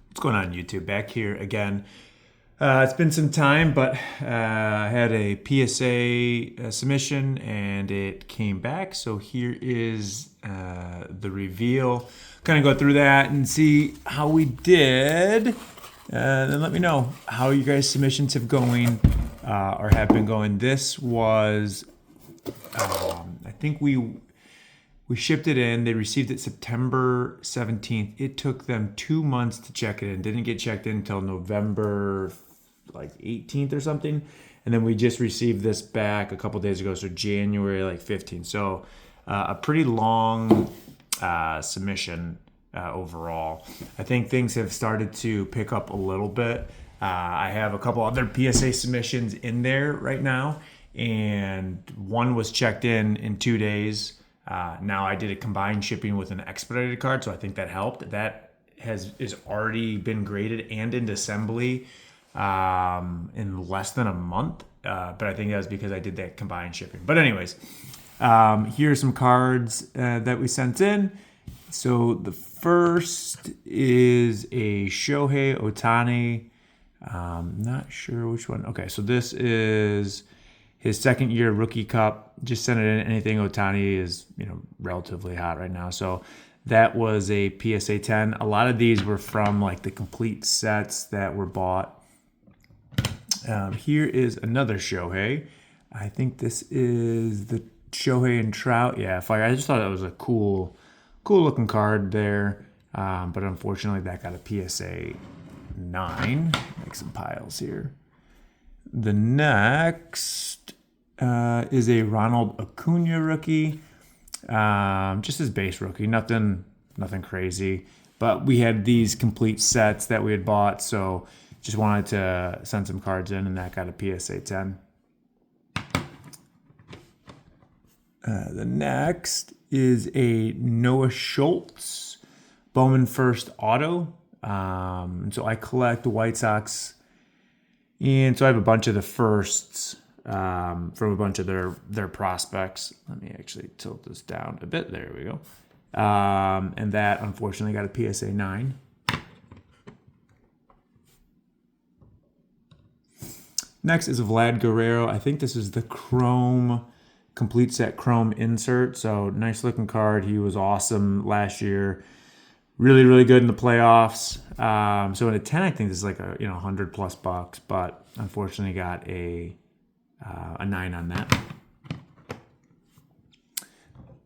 What's going on, YouTube? Back here again. It's been some time, but I had a PSA submission and it came back. So here is the reveal. Kind of go through that and see how we did. Then let me know how you guys' submissions have going or have been going. This was, I think we shipped it in. They received it September 17th. It took them 2 months to check it in. Didn't get checked in until November like 18th or something. And then we just received this back a couple days ago. So January like 15th. So a pretty long submission overall. I think things have started to pick up a little bit. I have a couple other PSA submissions in there right now. And one was checked in 2 days. Now I did a combined shipping with an expedited card, so I think that helped. That is already been graded and into assembly in less than a month. But I think that was because I did that combined shipping. But anyways, here are some cards that we sent in. So the first is a Shohei Ohtani. Not sure which one. Okay, so this is his second year rookie cup. Just sent it in. Anything Ohtani is, relatively hot right now. So that was a PSA 10. A lot of these were from like the complete sets that were bought. Here is another Shohei. I think this is the Shohei and Trout. Yeah, fire. I just thought that was a cool looking card there. But unfortunately that got a PSA 9. Make some piles here. The next is a Ronald Acuna rookie. Just his base rookie. Nothing crazy. But we had these complete sets that we had bought, so just wanted to send some cards in, and that got a PSA 10. The next is a Noah Schultz Bowman First Auto. So I collect the White Sox, and so I have a bunch of the firsts from a bunch of their prospects. Let me actually tilt this down a bit. There we go. And that unfortunately got a PSA 9. Next is Vlad Guerrero. I think this is the Chrome complete set Chrome insert. So nice looking card. He was awesome last year. Really, really good in the playoffs. So in a 10, I think this is like a $100+ but unfortunately got a 9 on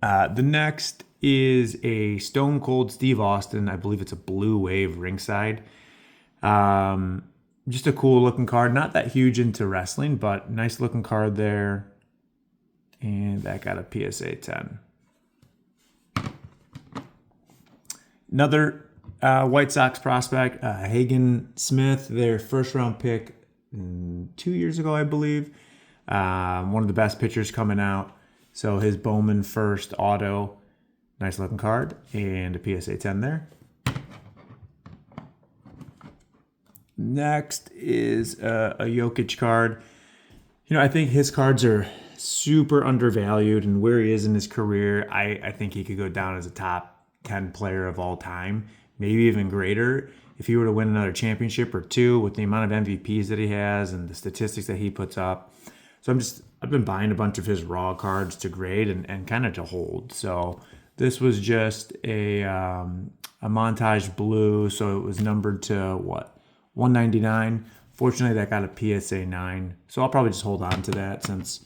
that. The next is a Stone Cold Steve Austin. I believe it's a Blue Wave ringside. Just a cool looking card. Not that huge into wrestling, but nice looking card there. And that got a PSA 10. Another White Sox prospect, Hagen Smith, their first round pick 2 years ago, I believe. One of the best pitchers coming out. So his Bowman First Auto, nice looking card, and a PSA 10 there. Next is a Jokic card. I think his cards are super undervalued, and where he is in his career, I think he could go down as a top 10 player of all time, maybe even greater if he were to win another championship or two with the amount of MVPs that he has and the statistics that he puts up. So I've been buying a bunch of his raw cards to grade and kind of to hold. So this was just a montage blue, so it was numbered to 199. Fortunately, that got a PSA 9. So I'll probably just hold on to that since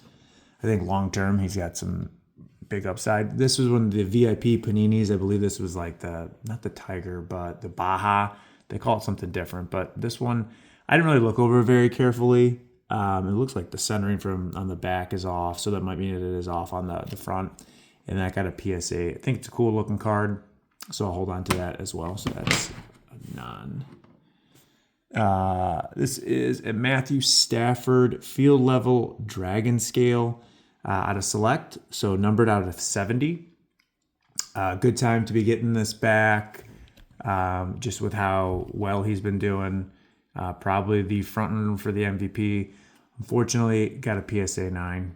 I think long term he's got some big upside. This was one of the VIP Paninis. I believe this was like not the Tiger, but the Baja. They call it something different. But this one, I didn't really look over very carefully. It looks like the centering from on the back is off, so that might mean it is off on the front. And that got a PSA. I think it's a cool looking card, so I'll hold on to that as well. So that's a none. This is a Matthew Stafford field level dragon scale out of Select, so numbered out of 70. Good time to be getting this back, just with how well he's been doing. Probably the front runner for the MVP. Unfortunately, got a PSA 9.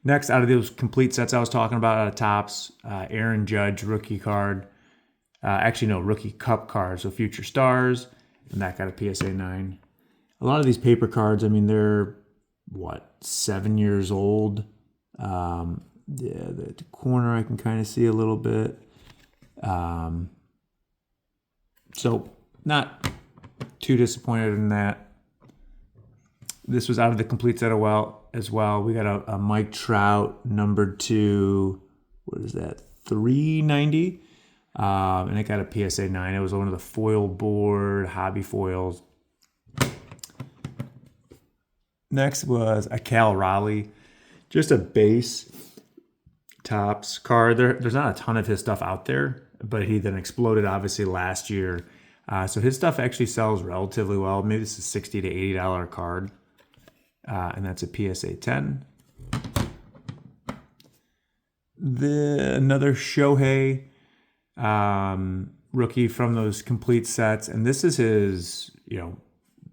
Next, out of those complete sets I was talking about, out of Topps, Aaron Judge rookie card. Actually, no, Rookie Cup cards, so Future Stars, and that got a PSA 9. A lot of these paper cards, I mean, they're, 7 years old. Yeah, the corner I can kind of see a little bit. So not too disappointed in that. This was out of the complete set as well. We got a Mike Trout number 2. What is that? 390. And it got a PSA 9. It was one of the foil board hobby foils. Next was a Cal Raleigh, just a base Topps card. There's not a ton of his stuff out there, but he then exploded obviously last year. So his stuff actually sells relatively well. Maybe this is $60 to $80 card. And that's a PSA 10. Another Shohei rookie from those complete sets. And this is his,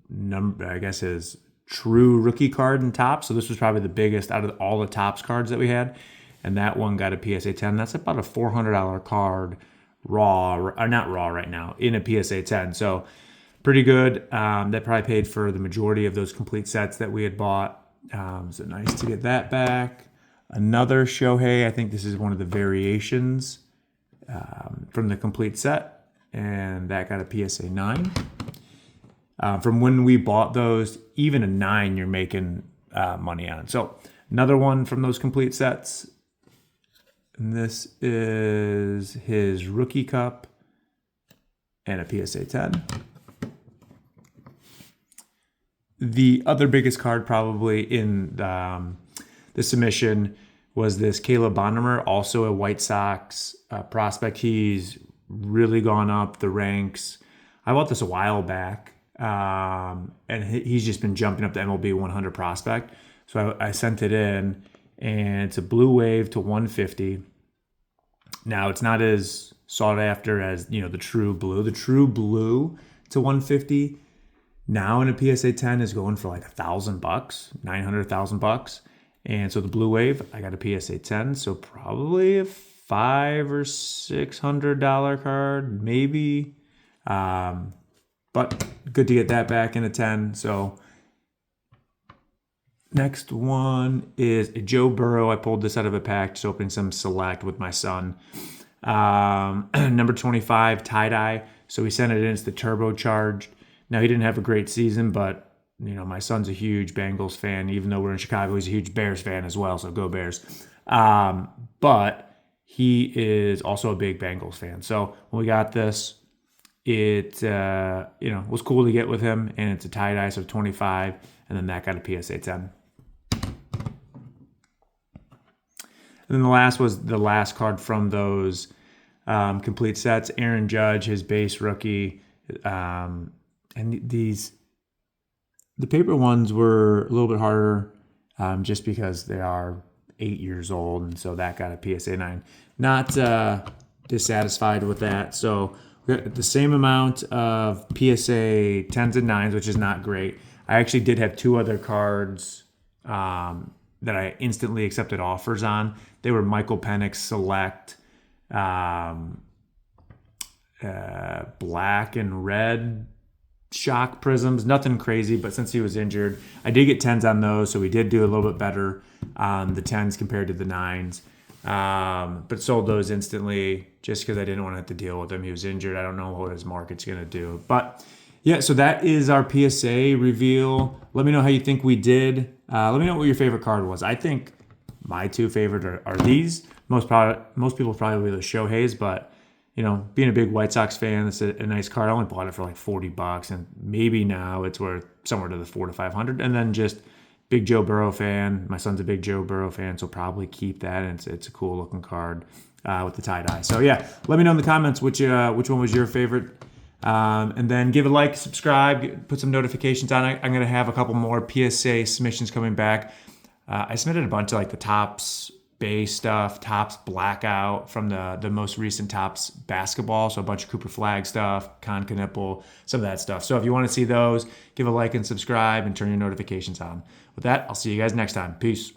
number, I guess his true rookie card in Topps. So this was probably the biggest out of all the Topps cards that we had. And that one got a PSA 10. That's about a $400 card not raw right now, in a PSA 10. So pretty good. That probably paid for the majority of those complete sets that we had bought. So nice to get that back. Another Shohei. I think this is one of the variations from the complete set. And that got a PSA 9. From when we bought those, even a 9 you're making money on. So another one from those complete sets. And this is his rookie cup and a PSA 10. The other biggest card probably in the submission was this Caleb Bondimer, also a White Sox prospect. He's really gone up the ranks. I bought this a while back, and he's just been jumping up the MLB 100 prospect. So I sent it in, and it's a blue wave to 150. Now, it's not as sought after as, the true blue. The true blue to 150 now in a PSA 10 is going for like $1,000, $900,000. And so the blue wave, I got a PSA 10, so probably a $500 or $600 card, maybe. But good to get that back in a 10. So next one is a Joe Burrow. I pulled this out of a pack, just opening some select with my son. Number 25, tie-dye. So we sent it in. It's the turbocharged. Now, he didn't have a great season, but, my son's a huge Bengals fan. Even though we're in Chicago, he's a huge Bears fan as well, so go Bears. But he is also a big Bengals fan. So when we got this, it was cool to get with him, and it's a tie-dye, so 25, and then that got a PSA 10. And then the last was the last card from those complete sets. Aaron Judge, his base rookie. And the paper ones were a little bit harder just because they are 8 years old. And so that got a PSA 9. Not dissatisfied with that. So we got the same amount of PSA 10s and 9s, which is not great. I actually did have 2 other cards that I instantly accepted offers on. They were Michael Penix Select, black and red shock prisms. Nothing crazy, but since he was injured, I did get 10s on those, so we did do a little bit better on the 10s compared to the 9s. But sold those instantly just because I didn't want to have to deal with him. He was injured. I don't know what his market's going to do. But yeah, so that is our PSA reveal. Let me know how you think we did. Let me know what your favorite card was. I think my 2 favorite are these. Most people probably the Shoheis, but being a big White Sox fan, it's a nice card. I only bought it for like $40, and maybe now it's worth somewhere to the $400 to $500. And then just big Joe Burrow fan. My son's a big Joe Burrow fan, so probably keep that. And it's a cool looking card with the tie-dye. So yeah, let me know in the comments which one was your favorite. And then give a like, subscribe, put some notifications on. I'm going to have a couple more PSA submissions coming back. I submitted a bunch of like the Topps base stuff, Topps blackout from the most recent Topps basketball. So a bunch of Cooper Flag stuff, Con Knipple, some of that stuff. So if you want to see those, give a like and subscribe and turn your notifications on. With that, I'll see you guys next time. Peace.